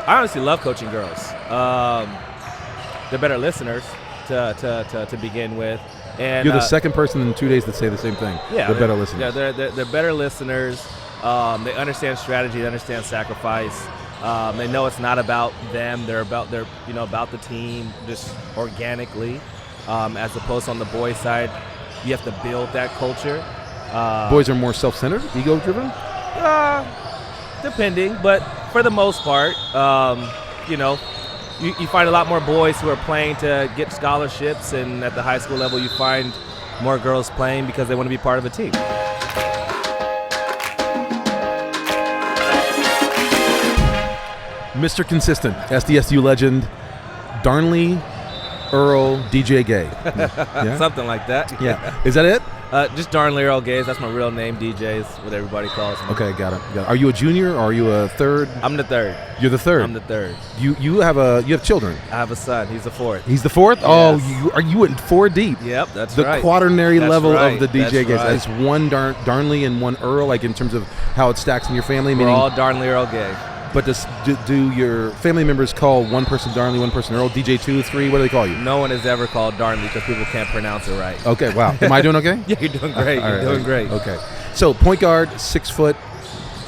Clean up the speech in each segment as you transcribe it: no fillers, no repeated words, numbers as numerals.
I honestly love coaching girls. They're better listeners to begin with. And You're the second person in 2 days that say the same thing. Yeah, they're better listeners. Yeah, they're better listeners. They understand strategy. They understand sacrifice. They know it's not about them. They're about the team just organically, as opposed to on the boys' side, you have to build that culture. Boys are more self-centered, ego-driven. Depending, but for the most part, you find a lot more boys who are playing to get scholarships, and at the high school level, you find more girls playing because they want to be part of a team. Mr. Consistent, SDSU legend, Darnley Earl DJ Gay. Yeah? Something like that. Yeah. Is that it? Just Darnley Earl Gaze. That's my real name. DJ is what everybody calls me. Okay, got it. Are you a junior or are you a third? I'm the third. You're the third. I'm the third. You have children. I have a son. He's the fourth. He's the fourth? Yes. Oh, you went four deep. Yep, that's the right. The quaternary that's level right. of the DJ Gaze. Right. It's one Darnley and one Earl, like in terms of how it stacks in your family. We're all Darnley Earl Gay. But do your family members call one person Darnley, one person Earl, DJ 2, 3? What do they call you? No one has ever called Darnley because people can't pronounce it right. Okay, wow. Am I doing okay? Yeah, you're doing great. You're doing great. Okay. So, point guard, 6 foot,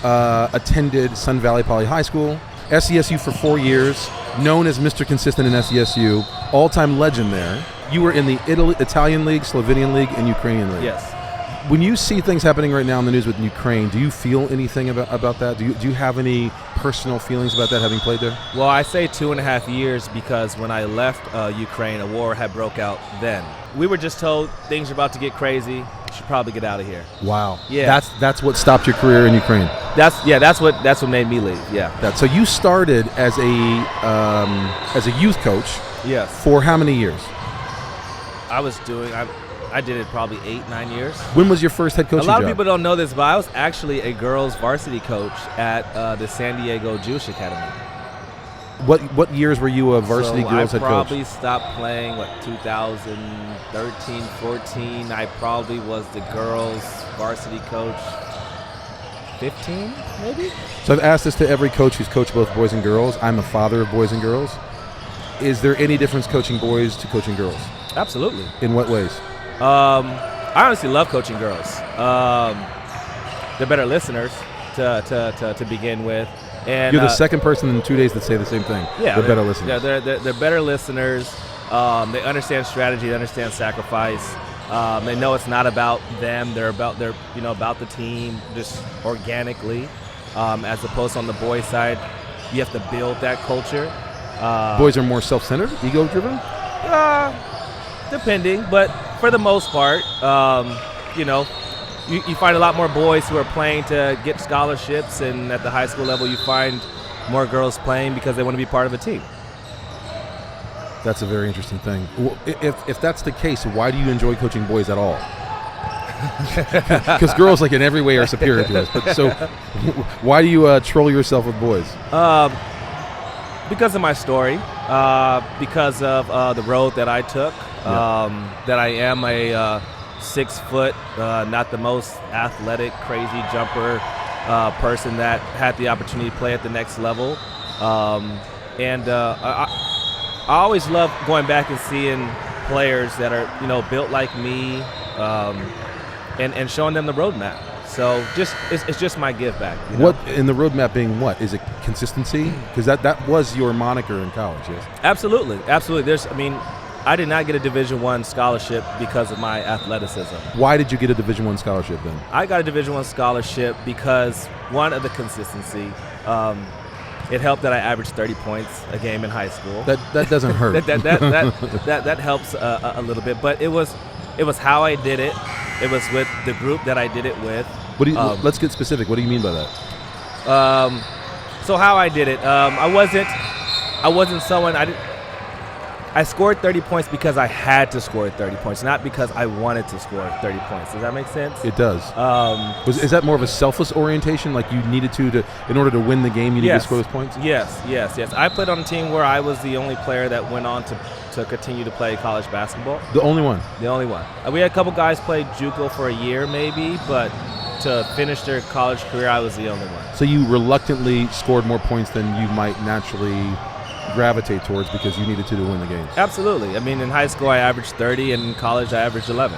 attended Sun Valley Poly High School, SDSU for 4 years, known as Mr. Consistent in SDSU, all-time legend there. You were in the Italian League, Slovenian League, and Ukrainian League. Yes. When you see things happening right now in the news with Ukraine, do you feel anything about that? Do you have any personal feelings about that, having played there? Well, I say 2.5 years because when I left Ukraine, a war had broke out then. We were just told things are about to get crazy. You should probably get out of here. Wow. Yeah. That's what stopped your career in Ukraine. That's what made me leave. Yeah. So you started as a youth coach. Yes. For how many years? I did it probably 8-9 years. When was your first head coaching job? A lot of people don't know this, but I was actually a girls varsity coach at the San Diego Jewish Academy. What years were you a varsity girls head coach? I probably stopped playing 2013, 14. I probably was the girls varsity coach 15, maybe. So I've asked this to every coach who's coached both boys and girls. I'm a father of boys and girls. Is there any difference coaching boys to coaching girls? Absolutely. In what ways? I honestly love coaching girls. They're better listeners to begin with. And you're the second person in 2 days that say the same thing. Yeah, they're better listeners. Yeah, they're better listeners. They understand strategy. They understand sacrifice. They know it's not about them. They're about the team just organically, as opposed to on the boys' side, you have to build that culture. Boys are more self-centered, ego-driven. Depending, but for the most part, you find a lot more boys who are playing to get scholarships, and at the high school level, you find more girls playing because they want to be part of a team. That's a very interesting thing. If that's the case, why do you enjoy coaching boys at all? Because girls, in every way, are superior to us. But so, why do you troll yourself with boys? Because of my story, because of the road that I took, that I am a 6 foot, not the most athletic, crazy jumper person that had the opportunity to play at the next level. I always love going back and seeing players that are, built like me, and showing them the roadmap. So it's just my give back. What in the roadmap being what? Is it consistency? Because that was your moniker in college, yes? Absolutely. I did not get a Division I scholarship because of my athleticism. Why did you get a Division I scholarship then? I got a Division I scholarship because, one, of the consistency. It helped that I averaged 30 points a game in high school. That doesn't hurt. that helps a little bit. But it was how I did it. It was with the group that I did it with. Let's get specific. What do you mean by that? So how I did it, I wasn't someone. I scored 30 points because I had to score 30 points, not because I wanted to score 30 points. Does that make sense? It does. Is that more of a selfless orientation, like you needed to in order to win the game, you needed to score those points? Yes. I played on a team where I was the only player that went on to continue to play college basketball. The only one? The only one. We had a couple guys play JUCO for a year maybe, but to finish their college career, I was the only one. So you reluctantly scored more points than you might naturally gravitate towards because you needed to win the games. Absolutely. I mean, in high school I averaged 30, and in college I averaged 11.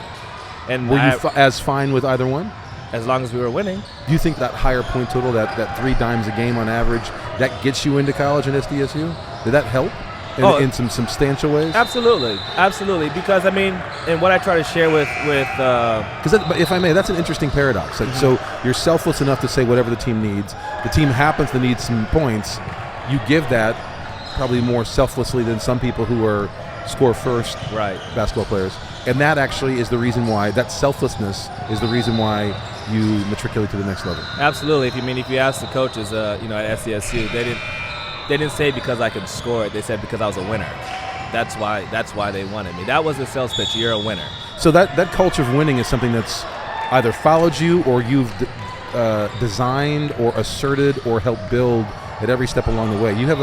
And Were you as fine with either one? as long as we were winning. Do you think that higher point total, that 3 dimes a game on average, that gets you into college in SDSU? Did that help in some substantial ways? Absolutely. Because I mean, and what I try to share with because if I may, that's an interesting paradox. Like, so you're selfless enough to say whatever the team needs. The team happens to need some points. You give that probably more selflessly than some people who are score first basketball players. And that actually is the reason why, that selflessness is the reason why you matriculate to the next level. Absolutely. If you ask the coaches, at SDSU, they didn't say because I could score it. They said because I was a winner. That's why they wanted me. That was the sales pitch. You're a winner. So that culture of winning is something that's either followed you or you've designed or asserted or helped build at every step along the way. You have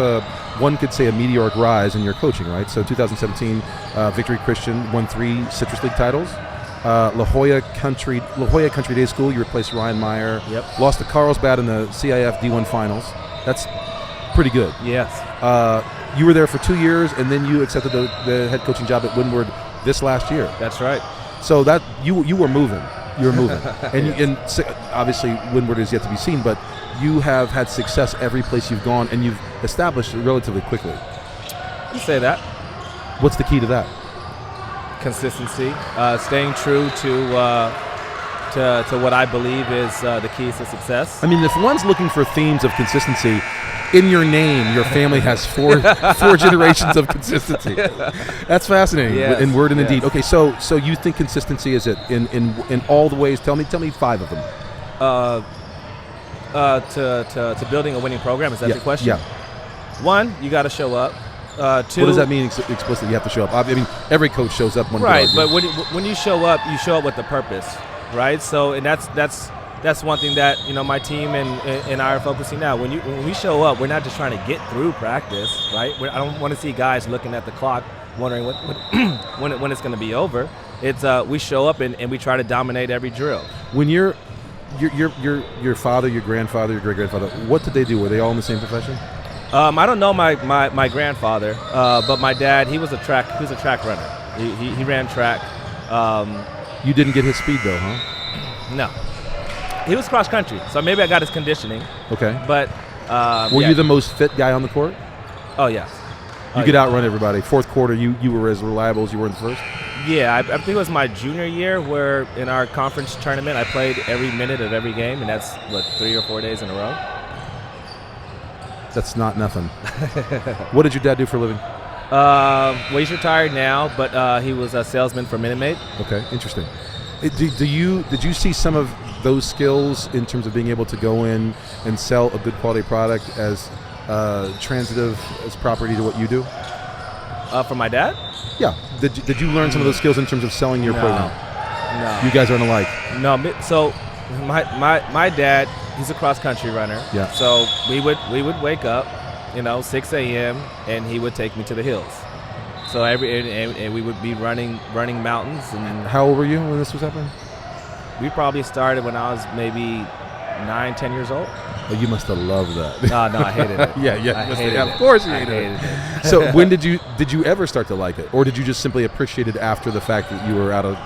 one could say a meteoric rise in your coaching, right? So 2017, Victory Christian won 3 Citrus League titles. La Jolla Country Day School, you replaced Ryan Meyer. Yep. Lost to Carlsbad in the CIF D1 finals. That's pretty good. Yes. You were there for 2 years, and then you accepted the head coaching job at Windward this last year. That's right. So that you were moving. You were moving. And obviously Windward is yet to be seen, but you have had success every place you've gone, and you've established it relatively quickly. You say that. What's the key to that? Consistency, staying true to what I believe is the keys to success. I mean, if one's looking for themes of consistency, in your name, your family has four generations of consistency. That's fascinating. Yes, in word and in yes. deed. Okay, so you think consistency is it in all the ways? Tell me 5 of them. To building a winning program, is that the question? Yeah. 1, you got to show up. 2, what does that mean explicitly? You have to show up. I mean, every coach shows up. Right, but when you show up with a purpose, right? So, and that's one thing that my team and I are focusing now. When we show up, we're not just trying to get through practice, right? I don't want to see guys looking at the clock, wondering when it's going to be over. It's we show up and we try to dominate every drill. When your father, your grandfather, your great grandfather, what did they do? Were they all in the same profession? I don't know my grandfather, but my dad, he was a track runner. He ran track. You didn't get his speed though, huh? No. He was cross country, so maybe I got his conditioning. Okay. But were you the most fit guy on the court? Oh yes. You could outrun everybody. Fourth quarter, you were as reliable as you were in the first? Yeah, I think it was my junior year where in our conference tournament I played every minute of every game, and that's 3 or 4 days in a row. That's not nothing. What did your dad do for a living? Well, he's retired now, but he was a salesman for Minute Maid. Okay, interesting. Did you see some of those skills in terms of being able to go in and sell a good quality product as transitive as property to what you do? From my dad? Yeah. Did you learn some of those skills in terms of selling your program? No. You guys aren't alike. No. So my dad, he's a cross country runner. Yeah. So we would wake up, 6 a.m. and he would take me to the hills. So and we would be running mountains. And how old were you when this was happening? We probably started when I was maybe 9, 10 years old. Oh, you must have loved that. No, I hated it. Yeah. Of course you hated it. So when did you ever start to like it, or did you just simply appreciate it after the fact that you were out of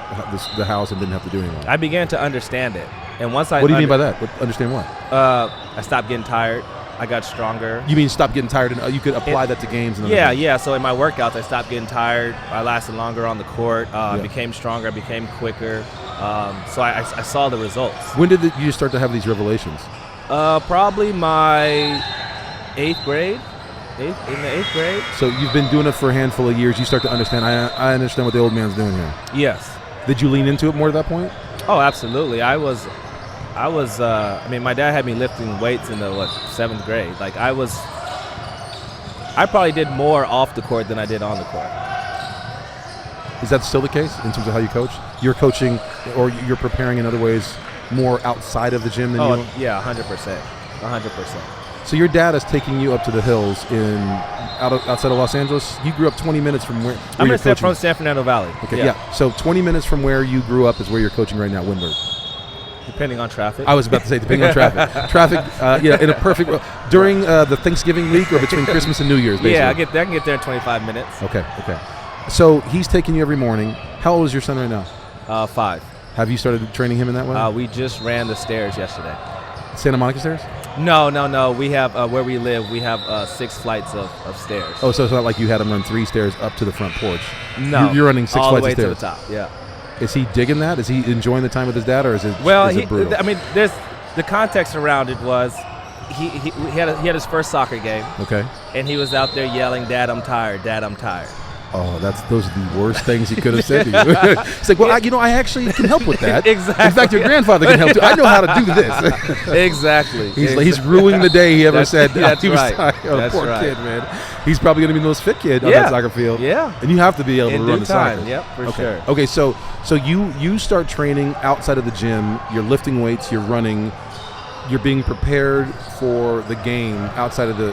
the house and didn't have to do anything? I began to understand it, and once I. What do you mean by that? Understand what? I stopped getting tired. I got stronger. You mean stop getting tired, and you could apply that to games? And yeah. So in my workouts, I stopped getting tired. I lasted longer on the court. I became stronger. I became quicker. So I saw the results. When did you start to have these revelations? Probably my 8th grade. In the 8th grade. So you've been doing it for a handful of years. You start to understand. I understand what the old man's doing here. Yes. Did you lean into it more at that point? Oh, absolutely. I mean, my dad had me lifting weights in the 7th grade. I probably did more off the court than I did on the court. Is that still the case in terms of how you coach? You're coaching, or you're preparing in other ways more outside of the gym than you? Yeah, 100%. So your dad is taking you up to the hills outside of Los Angeles. You grew up 20 minutes from where I'm you're coaching. from San Fernando Valley. Okay, yeah. So 20 minutes from where you grew up is where you're coaching right now, Windward. Depending on traffic. I was about to say, depending on traffic. Traffic, in a perfect during the Thanksgiving week or between Christmas and New Year's. Basically. Yeah, I can get there in 25 minutes. Okay. So he's taking you every morning. How old is your son right now? 5. Have you started training him in that way? We just ran the stairs yesterday. Santa Monica stairs? No. We have where we live. We have 6 flights of stairs. Oh, so it's not like you had him run 3 stairs up to the front porch. No, you're running 6 all flights the way of stairs. to the top. Yeah. Is he digging that? Is he enjoying the time with his dad, or is it? Well, is it brutal? I mean, there's the context around it was he had his first soccer game. Okay. And he was out there yelling, "Dad, I'm tired. Dad, I'm tired." Oh, those are the worst things he could have said to you. It's like, well, I actually can help with that. Exactly. In fact, your grandfather can help too. I know how to do this. Exactly. He's ruining the day he ever said that's he was right. tired. Oh, That's poor right. kid, man. He's probably going to be the most fit kid on that soccer field. Yeah. And you have to be able In to run due the time. soccer. Yep, for Okay. sure. Okay, so you start training outside of the gym. You're lifting weights. You're running. You're being prepared for the game outside of the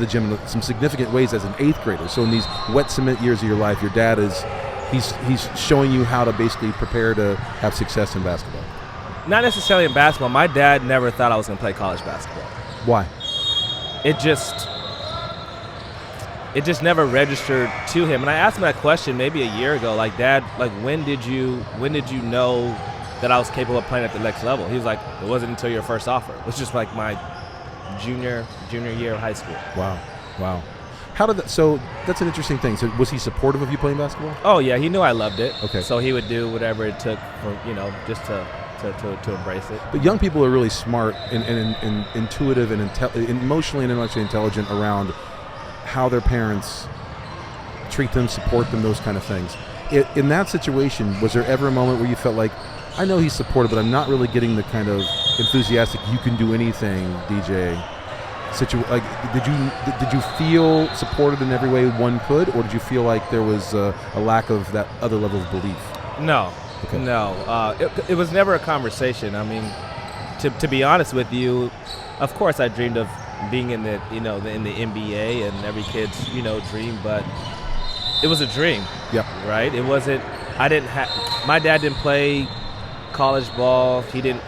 gym in some significant ways as an 8th grader. So in these wet cement years of your life, your dad he's showing you how to basically prepare to have success in basketball. Not necessarily in basketball. My dad never thought I was going to play college basketball. Why? It just never registered to him. And I asked him that question maybe a year ago, like, Dad, like when did you know that I was capable of playing at the next level? He was like, it wasn't until your first offer. It was just like my junior year of high school. Wow. How did that? So that's an interesting thing. So was he supportive of you playing basketball? Oh yeah, he knew I loved it. Okay. So he would do whatever it took for just to embrace it. But young people are really smart and intuitive and emotionally and intellectually intelligent around how their parents treat them, support them, those kind of things. In that situation, was there ever a moment where you felt like, I know he's supportive, but I'm not really getting the kind of enthusiastic, you can do anything, DJ. Did you feel supported in every way one could, or did you feel like there was a lack of that other level of belief? No. Okay. No. It was never a conversation. I mean, to be honest with you, of course I dreamed of being in the in the NBA, and every kid's dream, but it was a dream. Yep. Right. It wasn't. My dad didn't play college ball. He didn't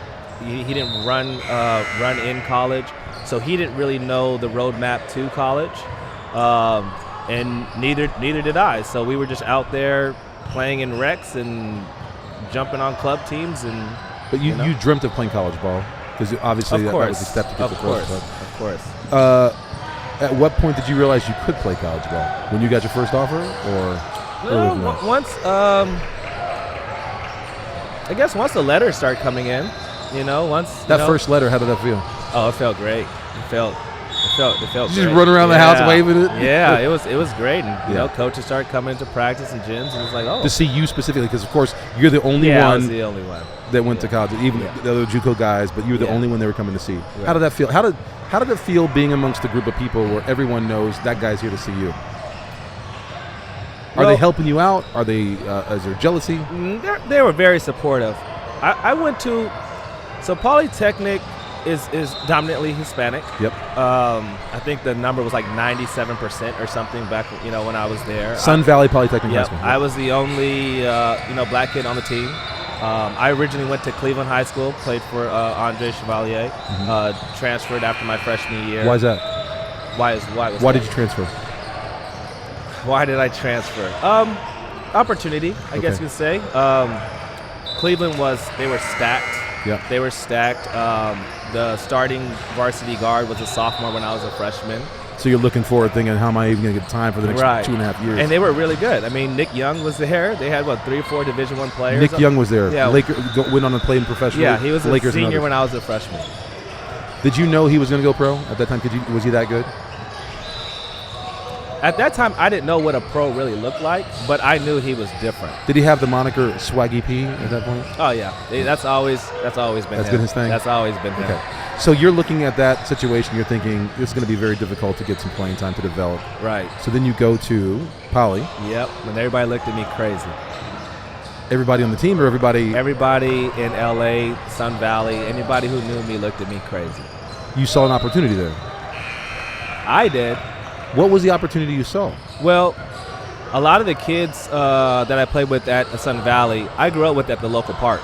run in college, so he didn't really know the roadmap to college, and neither did I. So we were just out there playing in recs and jumping on club teams, but you dreamt of playing college ball, because obviously that was the step to get to college ball. Of course. At what point did you realize you could play college ball? When you got your first offer, or earlier than that? I guess once the letters start coming in, first letter, how did that feel? Oh, it felt great. It felt You great. just run around the house waving it? Yeah, it was great. And coaches started coming into practice and gyms, and it was like, oh. To see you specifically, because of course you're the only one. I was the only one that went to college. Even the other JUCO guys, but you were the only one they were coming to see. Right. How did that feel? How did it feel being amongst a group of people where everyone knows that guy's here to see you? Are they helping you out? Are they? Is there jealousy? They were very supportive. I went to, so Polytechnic is dominantly Hispanic. Yep. I think the number was like 97% or something back when I was there. Sun Valley Polytechnic High School. I was the only black kid on the team. I originally went to Cleveland High School, played for Andre Chevalier, transferred after my freshman year. Why is that? Why did you transfer? Why did I transfer? Opportunity, I guess you could say. Cleveland they were stacked. Yeah. They were stacked. The starting varsity guard was a sophomore when I was a freshman. So you're looking forward, thinking, how am I even going to get time for the next 2.5 years? And they were really good. I mean, Nick Young was there. They had, 3 or 4 Division I players. Nick Young was there. Yeah. Went on to play in professional. Yeah, he was a Lakers senior when I was a freshman. Did you know he was going to go pro at that time? Was he that good? At that time, I didn't know what a pro really looked like, but I knew he was different. Did he have the moniker Swaggy P at that point? Oh yeah, that's always been That's him. been his thing? That's always been him. Okay. So you're looking at that situation, you're thinking, this is going to be very difficult to get some playing time to develop. Right. So then you go to Poly. Yep, and everybody looked at me crazy. Everybody on the team or everybody? Everybody in LA, Sun Valley, anybody who knew me looked at me crazy. You saw an opportunity there. I did. What was the opportunity you saw? Well, a lot of the kids that I played with at Sun Valley, I grew up with at the local park.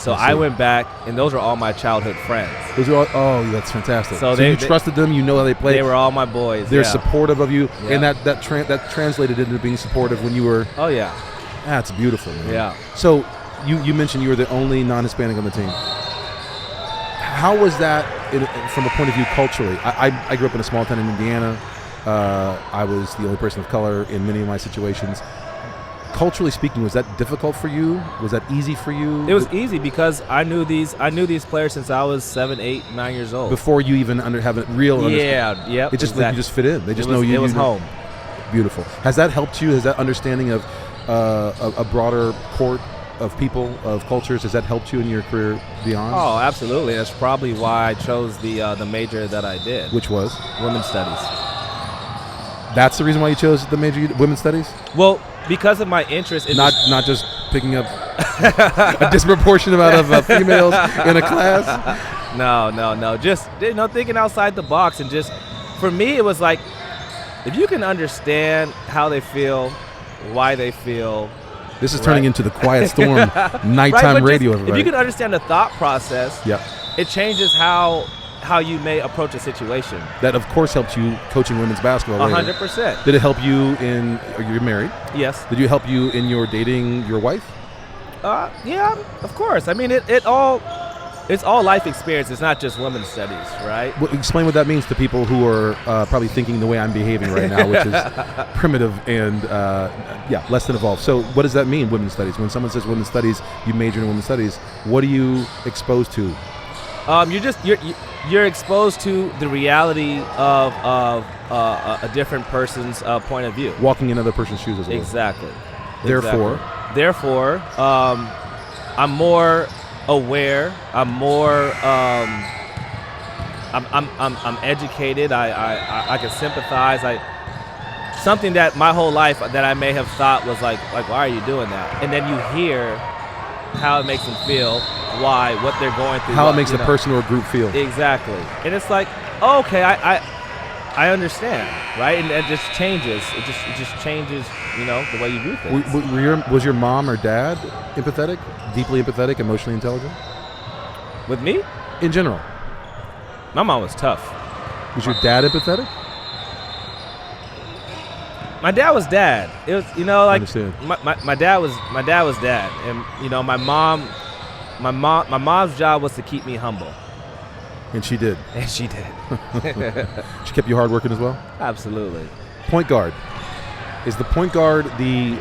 So I I see. went back, and those are all my childhood friends. Those are all, oh, that's fantastic. So So they- you trusted them. You know how they play. They were all my boys. They're yeah. supportive of you, Yeah. and that translated into being supportive when you were. Oh yeah, That's beautiful, man. yeah. So you mentioned you were the only non-Hispanic on the team. How was that from a point of view culturally? I grew up in a small town in Indiana. I was the only person of color in many of my situations. Culturally speaking, was that difficult for you? Was that easy for you? It was easy because I knew these players since I was 7, 8, 9 years old. before you even have a real understanding. Yeah, yep. It just like you just fit in. They just it was, know you. It was you know- home. Beautiful. Has that helped you? Has that understanding of a broader court of people, of cultures, has that helped you in your career beyond? Oh, absolutely. That's probably why I chose the major that I did, Which was? women's studies. That's the reason why you chose the major, women's studies? Well, because of my interest in Not just picking up a disproportionate amount of females in a class? No. Just thinking outside the box, and just for me, it was like if you can understand how they feel, why they feel. This is turning Right. into the Quiet Storm nighttime Right, but radio. just, if everybody. you can understand the thought process, Yeah. it changes how you may approach a situation. That, of course, helped you coaching women's basketball. later. 100%. Did it help you in, you're married, Yes. did you help you in your dating your wife? Yeah, of course. I mean, it's all life experience. It's not just women's studies, right? Well, explain what that means to people who are probably thinking the way I'm behaving right now, which is primitive and less than evolved. So what does that mean, women's studies? When someone says women's studies, you major in women's studies, what are you exposed to? You're exposed to the reality of a different person's point of view. Walking in another person's shoes as well. Exactly. Therefore, I'm more aware. I'm more. I'm educated. I can sympathize. Something that my whole life that I may have thought was like why are you doing that? And then you hear how it makes them feel, what they're going through, how it makes the person or group feel. Exactly. And it's like, oh, okay, I understand, right? And it just changes. It just changes, the way you do things. Was your mom or dad empathetic, deeply empathetic, emotionally intelligent? With me, In general, my mom was tough. was your dad empathetic? My dad was dad. It was, Understood. my dad was dad, and my mom's job was to keep me humble, And she did. and she did. She kept you hardworking as well? Absolutely. Point guard. Is the point guard the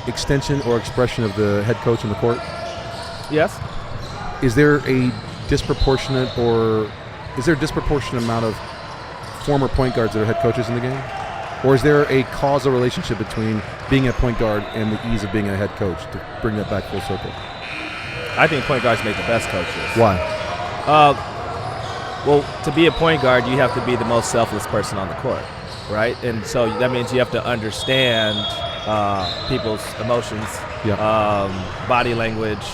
extension or expression of the head coach on the court? Yes. Is there a disproportionate amount of former point guards that are head coaches in the game? Or is there a causal relationship between being a point guard and the ease of being a head coach, to bring that back full circle? I think point guards make the best coaches. Why? Well, to be a point guard, you have to be the most selfless person on the court, right? And so that means you have to understand people's emotions, body language,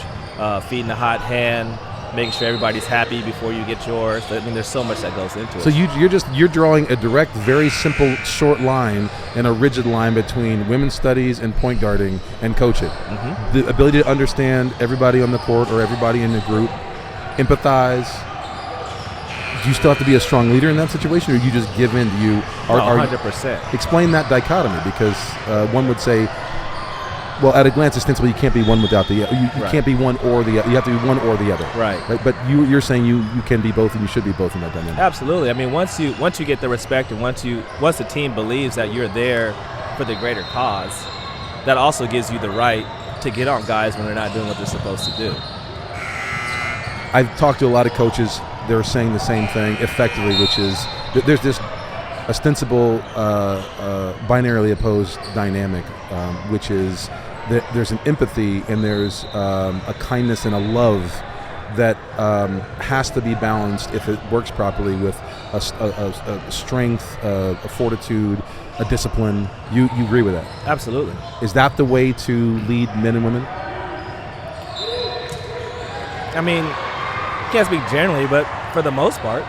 feeding the hot hand, making sure everybody's happy before you get yours. I mean, there's so much that goes into it. So you're drawing a direct, very simple, short line and a rigid line between women's studies and point guarding and coaching. Mm-hmm. The ability to understand everybody on the court or everybody in the group, empathize. Do you still have to be a strong leader in that situation, or you just give in? 100%. Explain that dichotomy, because one would say, well, at a glance, ostensibly, you can't be one without the other. You Right. can't be one or the other. You have to be one or the other. Right. But you're saying you can be both, and you should be both in that dynamic. Absolutely. I mean, once you get the respect, and once the team believes that you're there for the greater cause, that also gives you the right to get on guys when they're not doing what they're supposed to do. I've talked to a lot of coaches. They're saying the same thing effectively, which is there's this ostensible binarily opposed dynamic, which is that there's an empathy and there's a kindness and a love that has to be balanced, if it works properly, with a strength, a fortitude, a discipline. You agree with that? Absolutely. Is that the way to lead men and women? I mean, can't speak generally, but for the most part.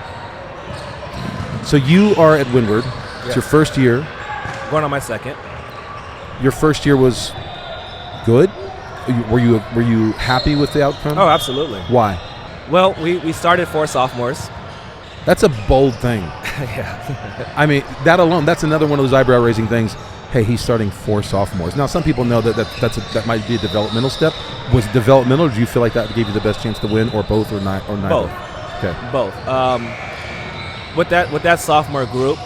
So you are at Windward. It's your first year. Going on my second. Your first year was good, Were you happy with the outcome? Oh, absolutely. Why? Well, we started 4 sophomores. That's a bold thing. Yeah. I mean, that alone, that's another one of those eyebrow-raising things. Hey, he's starting 4 sophomores. Now, some people know that might be a developmental step. Was it developmental, or do you feel like that gave you the best chance to win, or both, or neither? Both. Okay. Both. With that sophomore group,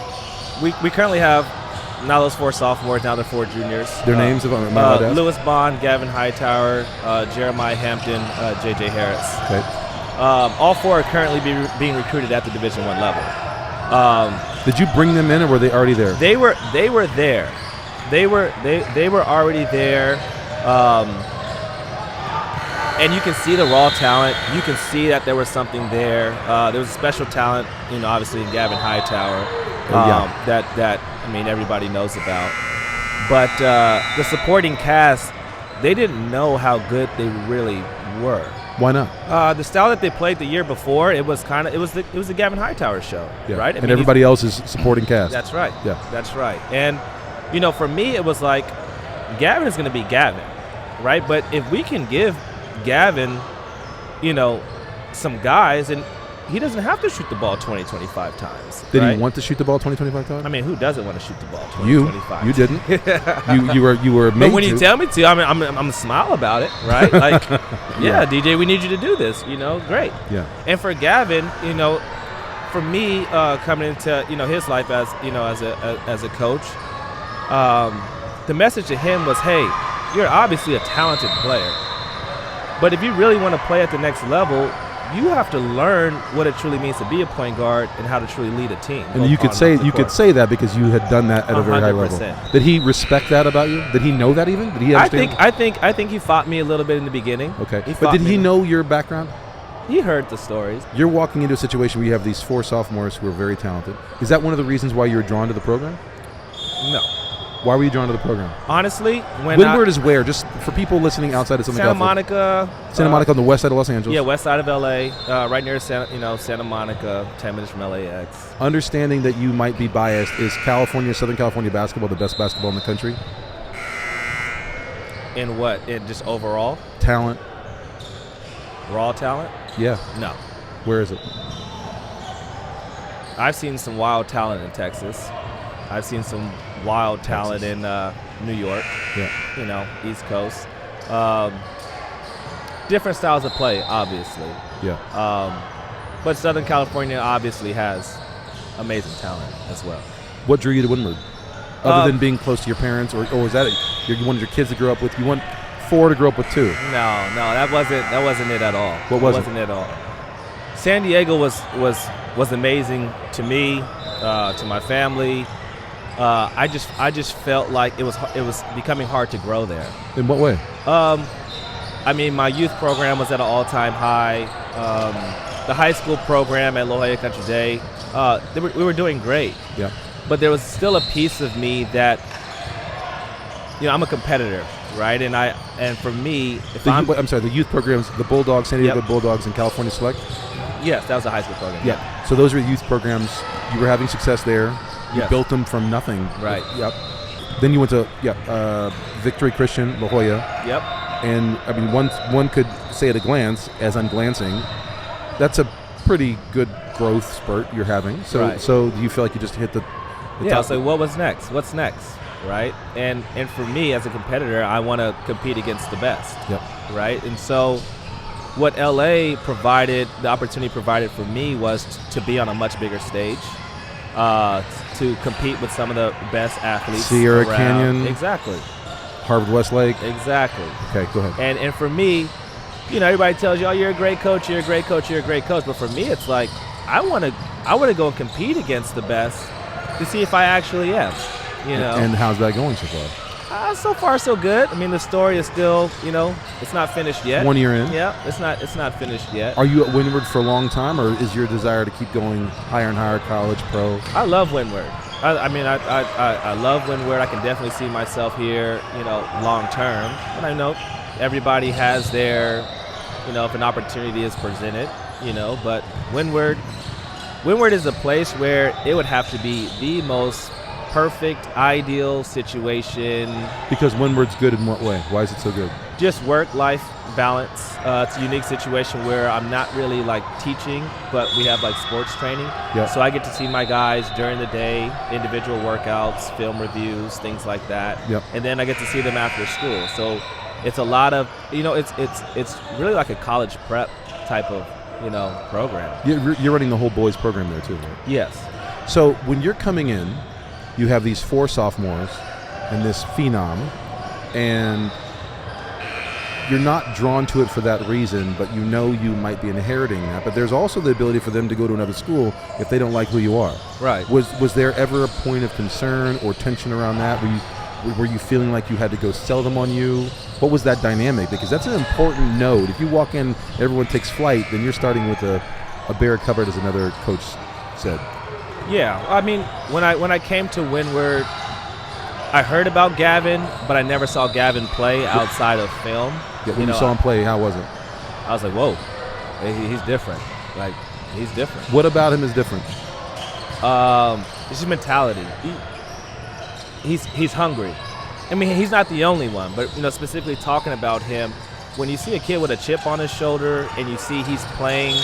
we currently have now those 4 sophomores. Now they're 4 juniors. Their names, if I'm allowed to ask? Lewis Bond, Gavin Hightower, Jeremiah Hampton, J.J. Harris. Okay. All 4 are currently being recruited at the Division I level. Did you bring them in, or were they already there? They were there. They were already there. And you can see the raw talent. You can see that there was something there. There was a special talent, obviously in Gavin Hightower, that everybody knows about. But the supporting cast, they didn't know how good they really were. Why not? The style that they played the year before, it was the Gavin Hightower show, Yeah. right? And everybody else is supporting cast. That's right. Yeah. That's right. And for me, it was like Gavin is going to be Gavin, right? But if we can give Gavin, some guys, and he doesn't have to shoot the ball 20, 25 times. Did right? he want to shoot the ball 20, 25 times? I mean, who doesn't want to shoot the ball 20, You 25? You didn't. you were made But when to. you tell me to, I'm gonna smile about it, right? Like, yeah, DJ, we need you to do this. Great. Yeah. And for Gavin, for me, coming into his life as a coach, the message to him was, hey, you're obviously a talented player, but if you really want to play at the next level, you have to learn what it truly means to be a point guard and how to truly lead a team. And you could say that because you had done that at a very high level. 100%. Did he respect that about you? Did he know that even? Did he understand? I think he fought me a little bit in the beginning. Okay. He But fought did he me. know your background? He heard the stories. You're walking into a situation where you have these 4 sophomores who are very talented. Is that one of the reasons why you were drawn to the program? No. Why were you drawn to the program? Honestly, Windward is where? Just for people listening outside of Southern Santa California. Monica. Santa Monica on the west side of Los Angeles. Yeah, west side of LA, right near Santa Monica, 10 minutes from LAX. Understanding that you might be biased, is Southern California basketball the best basketball in the country? In what? In just overall? Talent? Raw talent? Yeah. No. Where is it? I've seen some wild talent in Texas. I've seen some wild talent in New York. Yeah. East Coast. Different styles of play, obviously. Yeah. But Southern California obviously has amazing talent as well. What drew you to Windward? Other than being close to your parents, or was that you wanted your kids to grow up with? You want 4 to grow up with 2? No, that wasn't it at all. What was it? Wasn't it at all. San Diego was amazing to me, to my family. I just felt like it was becoming hard to grow there. In what way? My youth program was at an all-time high. The high school program at La Jolla Country Day, we were doing great. Yeah. But there was still a piece of me that, I'm a competitor, right? And for me, I'm sorry, the youth programs, the Bulldogs, San Diego Yep. Bulldogs, and California Select. yes, that was a high school program. Yeah. So those were youth programs. You were having success there. You Yes. built them from nothing. Right. Yep. Then you went to Victory Christian, La Jolla. Yep. And one could say at a glance, as I'm glancing, that's a pretty good growth spurt you're having. So Right. so do you feel like you just hit the Yeah. top? So what was next? What's next, right? And for me as a competitor, I want to compete against the best. Yep. Right. And so what LA provided, the opportunity provided for me was to be on a much bigger stage, to compete with some of the best athletes. Sierra around. Canyon. Exactly. Harvard Westlake. Exactly. Okay, go ahead. And for me, everybody tells you, oh, you're a great coach, you're a great coach, you're a great coach. But for me, it's like I want to go and compete against the best to see if I actually am. And how's that going so far? So far so good. The story is still, it's not finished yet. 1 year in. Yeah, it's not finished yet. Are you at Windward for a long time, or is your desire to keep going higher and higher, college, pro? I love Windward. I love Windward. I can definitely see myself here, long term. And I know everybody has their, if an opportunity is presented, but Windward is a place where it would have to be the most perfect, ideal situation. Because Windward's good in what way? Why is it so good? Just work-life balance. It's a unique situation where I'm not really like teaching, but we have like sports training. Yep. So I get to see my guys during the day, individual workouts, film reviews, things like that. Yep. And then I get to see them after school. So it's a lot of, it's really like a college prep type of, program. You're running the whole boys program there too, right? Yes. So when you're coming in, you have these 4 sophomores and this phenom, and you're not drawn to it for that reason, but you might be inheriting that. But there's also the ability for them to go to another school if they don't like who you are. Right. Was there ever a point of concern or tension around that? Were you feeling like you had to go sell them on you? What was that dynamic? Because that's an important node. If you walk in, everyone takes flight, then you're starting with a bare cupboard, as another coach said. Yeah, I mean, when I came to Windward, I heard about Gavin, but I never saw Gavin play outside of film. Yeah, when you saw him play, how was it? I was like, whoa, he's different. Like, he's different. What about him is different? It's his mentality. He's hungry. I mean, he's not the only one, but specifically talking about him, when you see a kid with a chip on his shoulder and you see he's playing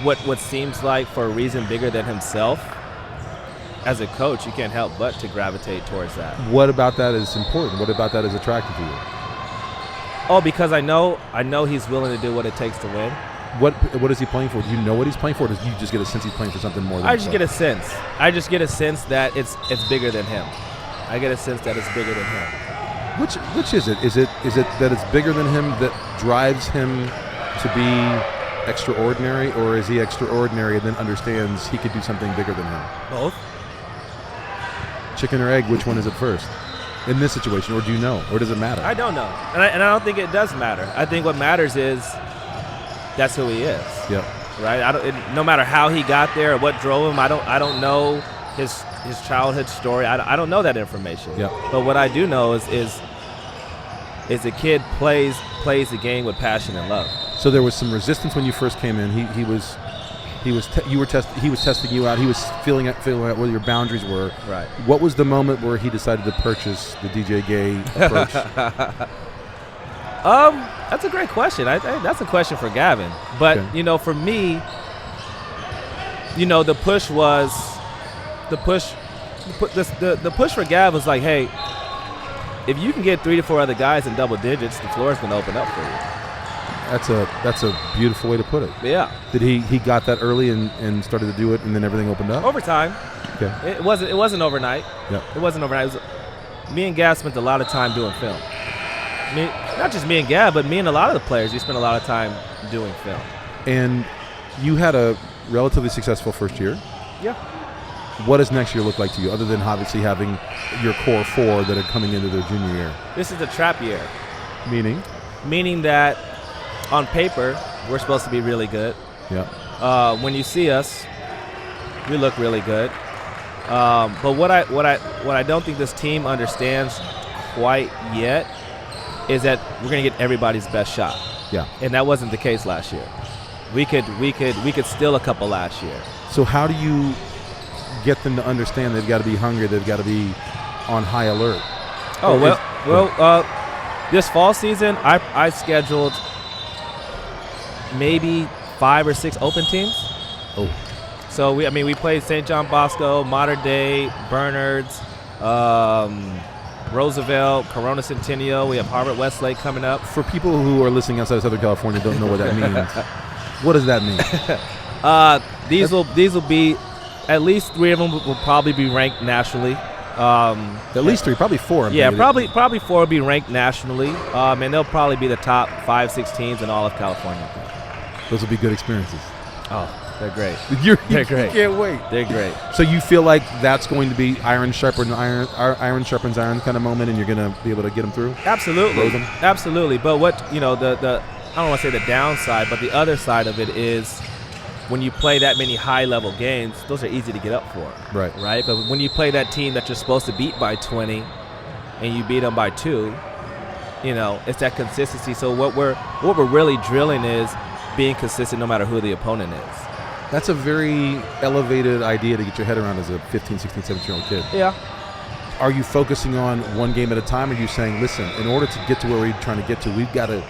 what seems like for a reason bigger than himself, as a coach, you can't help but to gravitate towards that. What about that is important? What about that is attractive to you? Oh, because I know he's willing to do what it takes to win. What is he playing for? Do you know what he's playing for, or do you just get a sense he's playing for something more than I just get a sense. I just get a sense that it's bigger than him. I get a sense that it's bigger than him. Which is it? Is it that it's bigger than him that drives him to be extraordinary, or is he extraordinary and then understands he could do something bigger than him? Both. Chicken or egg, which one is it first in this situation, or do you know, or does it matter? I don't know, and I don't think it does matter. I think what matters is that's who he is. Yep. Right. No matter how he got there or what drove him, I don't know his childhood story. I don't know that information. Yep. But what I do know is a kid plays the game with passion and love. So there was some resistance when you first came in. He was testing you out. He was feeling out where your boundaries were. Right. What was the moment where he decided to purchase the DJ Gay approach? That's a great question. That's a question for Gavin. But okay. For me, the push was the push for Gav was like, hey, if you can get 3 to 4 other guys in double digits, the floor is going to open up for you. That's a beautiful way to put it. Yeah. Did he got that early and started to do it, and then everything opened up? Over time. Okay. It wasn't overnight. Yep. It wasn't overnight. Me and Gav spent a lot of time doing film. Not just me and Gav, but me and a lot of the players. We spent a lot of time doing film. And you had a relatively successful first year. Yeah. What does next year look like to you, other than obviously having your core 4 that are coming into their junior year? This is a trap year. Meaning? Meaning that on paper, we're supposed to be really good. Yeah. When you see us, we look really good. But what I don't think this team understands quite yet is that we're going to get everybody's best shot. Yeah. And that wasn't the case last year. We could steal a couple last year. So how do you get them to understand they've got to be hungry, they've got to be on high alert? This fall season, I scheduled maybe 5 or 6 open teams. Oh. So we played St. John Bosco, Mater Dei, Bernards, Roosevelt, Corona Centennial. We have Harvard Westlake coming up. For people who are listening outside of Southern California, don't know what that means. What does that mean? These will be, at least 3 of them will probably be ranked nationally. At least 3, probably 4. Yeah, probably 4 will be ranked nationally, and they'll probably be the top 5-6 teams in all of California. Those will be good experiences. Oh, they're great. They're great. You can't wait. They're great. So you feel like that's going to be iron sharpens iron kind of moment, and you're going to be able to get them through? Absolutely. Them? Absolutely. But what, the I don't want to say the downside, but the other side of it is when you play that many high-level games, those are easy to get up for. Right. Right? But when you play that team that you're supposed to beat by 20 and you beat them by 2, it's that consistency. So what we're really drilling is being consistent no matter who the opponent is. That's a very elevated idea to get your head around as a 15, 16, 17-year-old kid. Yeah. Are you focusing on one game at a time, or are you saying, listen, in order to get to where we're trying to get to, we've got to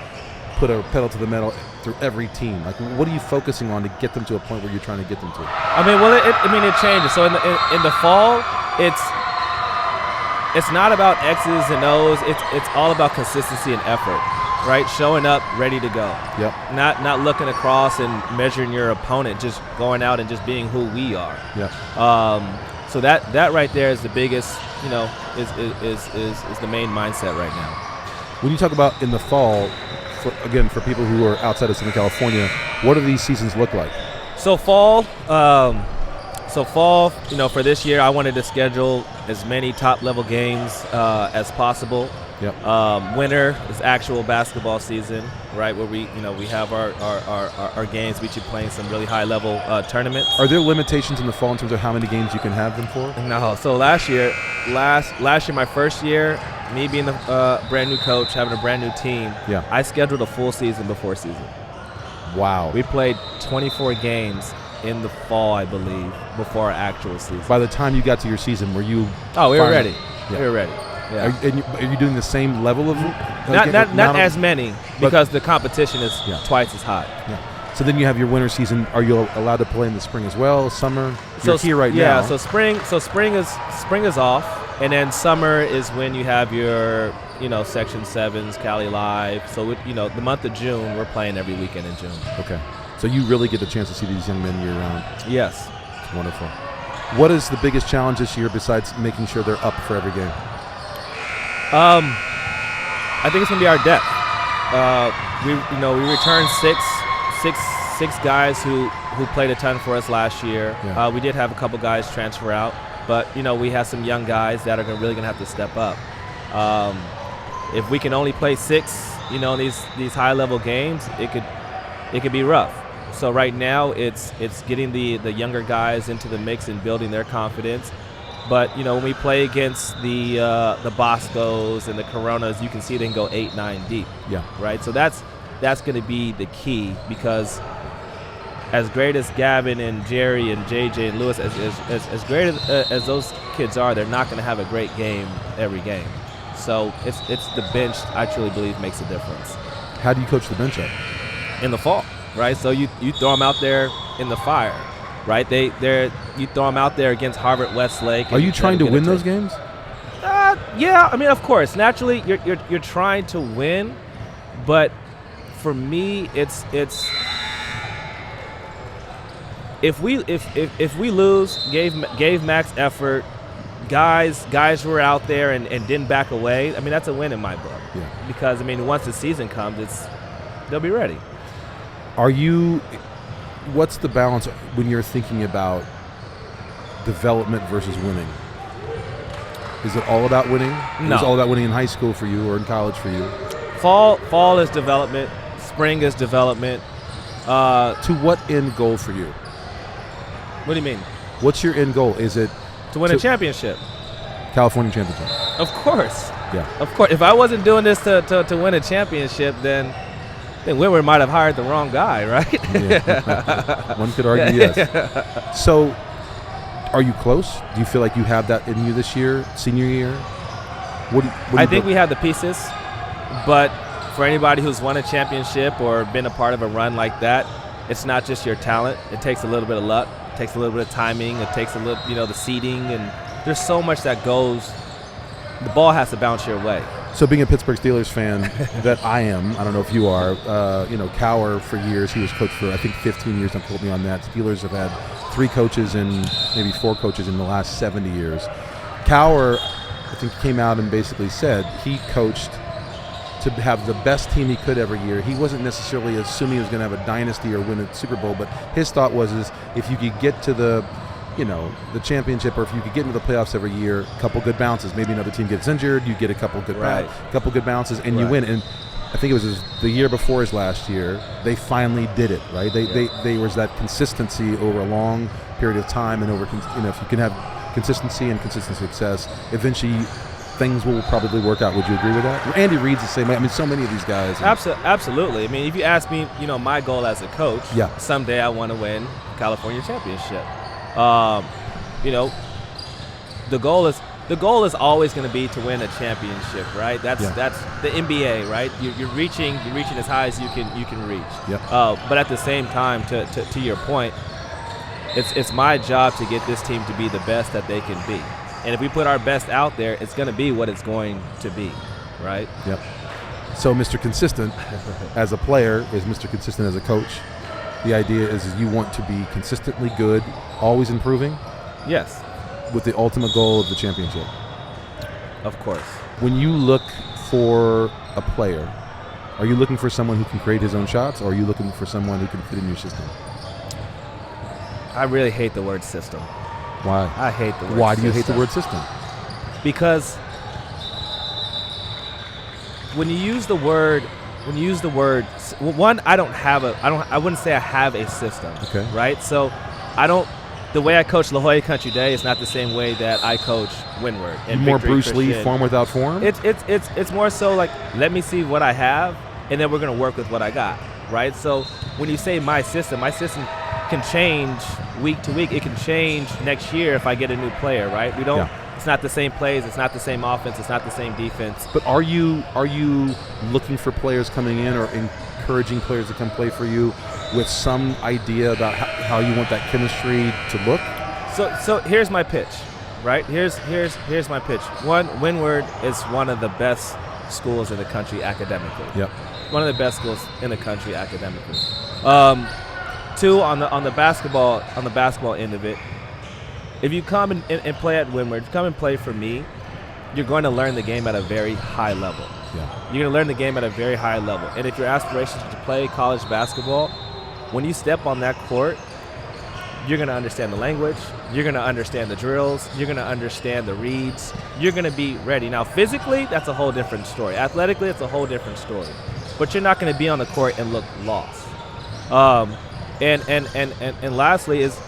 put a pedal to the metal through every team? Like, what are you focusing on to get them to a point where you're trying to get them to? I mean, well, it changes. So in the fall, it's not about X's and O's. It's all about consistency and effort, right? Showing up, ready to go. Yep. Not looking across and measuring your opponent. Just going out and just being who we are. Yep. So that right there is the biggest. Is the main mindset right now. When you talk about in the fall, for people who are outside of Southern California, what do these seasons look like? So fall, for this year, I wanted to schedule as many top-level games as possible. Yep. Winter is actual basketball season, right? Where we have our games. We should play some really high-level tournaments. Are there limitations in the fall in terms of how many games you can have them for? No. So last year, my first year, me being the brand new coach, having a brand new team, yeah, I scheduled a full season before season. Wow. We played 24 games in the fall, I believe, before our actual season. By the time you got to your season, were you? Oh, we were ready. Yeah. We were ready. Yeah. Are you doing the same level of? Not as many, because the competition is twice as high. Yeah. So then you have your winter season. Are you allowed to play in the spring as well? Summer? You're here right now. Yeah. So spring is off, and then summer is when you have your Section 7s, Cali Live. So the month of June, we're playing every weekend in June. Okay. So you really get the chance to see these young men year round. Yes. It's wonderful. What is the biggest challenge this year besides making sure they're up for every game? I think it's gonna be our depth. We returned six guys who played a ton for us last year. Yeah. We did have a couple guys transfer out, but we have some young guys that are really gonna have to step up. If we can only play six, in these high level games, it could be rough. So right now it's getting the younger guys into the mix and building their confidence. But when we play against the Boscos and the Coronas, you can see they can go 8, 9 deep. Yeah. Right. So that's going to be the key, because as great as Gavin and Jerry and JJ and Lewis, as great as those kids are, they're not going to have a great game every game. So it's the bench, I truly believe, makes a difference. How do you coach the bench up? In the fall, right? So you throw them out there in the fire. Right, you throw them out there against Harvard Westlake. Are you trying to win those games? Yeah. I mean, of course. Naturally, you're trying to win, but for me, it's if we lose, gave max effort, guys were out there and didn't back away. I mean, that's a win in my book. Yeah. Because once the season comes, they'll be ready. What's the balance when you're thinking about development versus winning? Is it all about winning? No. Is it all about winning in high school for you or in college for you? Fall is development. Spring is development. To what end goal for you? What do you mean? What's your end goal? Is it to win a championship? California championship. Of course. Yeah. Of course. If I wasn't doing this to win a championship, then Whitworth might have hired the wrong guy, right? Yeah. One could argue, yes. So, are you close? Do you feel like you have that in you this year, senior year? I think we have the pieces, but for anybody who's won a championship or been a part of a run like that, it's not just your talent. It takes a little bit of luck. It takes a little bit of timing. It takes a little, the seeding, and there's so much that goes. The ball has to bounce your way. So being a Pittsburgh Steelers fan that I am, I don't know if you are, Cowher for years, he was coach for I think 15 years, don't quote me on that. Steelers have had 3 coaches and maybe 4 coaches in the last 70 years. Cowher, I think, came out and basically said he coached to have the best team he could every year. He wasn't necessarily assuming he was going to have a dynasty or win a Super Bowl, but his thought was if you could get to the championship, or if you could get into the playoffs every year, a couple good bounces, maybe another team gets injured, you get a couple good bounces, and you win. And I think it was the year before his last year, they finally did it, right? They was that consistency over a long period of time, and over if you can have consistency and consistent success, eventually things will probably work out. Would you agree with that? Andy Reid's the same way. I mean, so many of these guys. Absolutely. I mean, if you ask me, my goal as a coach, Yeah. someday I want to win California championship. The goal is always going to be to win a championship, right? That's the NBA, right? You're reaching as high as you can reach. Yep. But at the same time, to your point, it's my job to get this team to be the best that they can be. And if we put our best out there, it's going to be what it's going to be, right? Yep. So Mr. Consistent as a player is Mr. Consistent as a coach. The idea is you want to be consistently good, always improving, Yes, with the ultimate goal of the championship. of course. When you look for a player, are you looking for someone who can create his own shots, or are you looking for someone who can fit in your system? I really hate the word system. Why? I hate the word Why do you hate system. the word system? Because when you use the word, one, I wouldn't say I have a system. Okay. Right? So the way I coach La Jolla Country Day is not the same way that I coach Windward. And More Victory Bruce Lee, Christian. form without form? It's more so like, let me see what I have, and then we're going to work with what I got, right? So when you say my system can change week to week. It can change next year if I get a new player, right? It's not the same plays. It's not the same offense. It's not the same defense. But are you looking for players coming in or encouraging players to come play for you with some idea about how you want that chemistry to look? So here's my pitch, right? Here's my pitch. One, Windward is one of the best schools in the country academically. Yep. One of the best schools in the country academically. Two, on the basketball end of it, if you come and play at Windward, if you come and play for me, you're going to learn the game at a very high level. Yeah. You're going to learn the game at a very high level. And if your aspiration is to play college basketball, when you step on that court, you're going to understand the language. You're going to understand the drills. You're going to understand the reads. You're going to be ready. Now, physically, that's a whole different story. Athletically, it's a whole different story. But you're not going to be on the court and look lost. And lastly is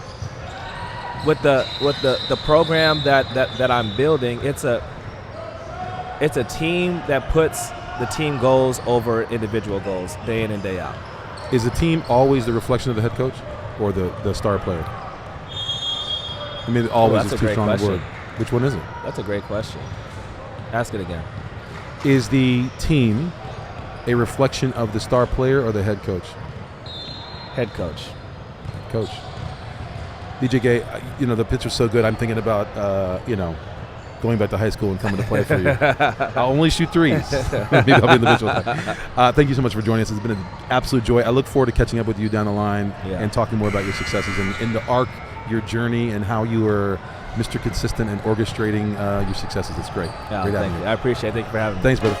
with the program that I'm building, it's a team that puts the team goals over individual goals day in and day out. Is the team always the reflection of the head coach or the star player? I mean, always that's is a too great strong a question. word. Which one is it? That's a great question. Ask it again. Is the team a reflection of the star player or the head coach? Head coach. Coach. DJ Gay, the pitcher's so good. I'm thinking about, going back to high school and coming to play for you. I'll only shoot threes. Maybe I'll be in the Mitchell. Thank you so much for joining us. It's been an absolute joy. I look forward to catching up with you down the line and talking more about your successes and in the arc, your journey, and how you were Mr. Consistent and orchestrating your successes. It's great. Thank you. I appreciate it. Thank you for having me. Thanks, brother.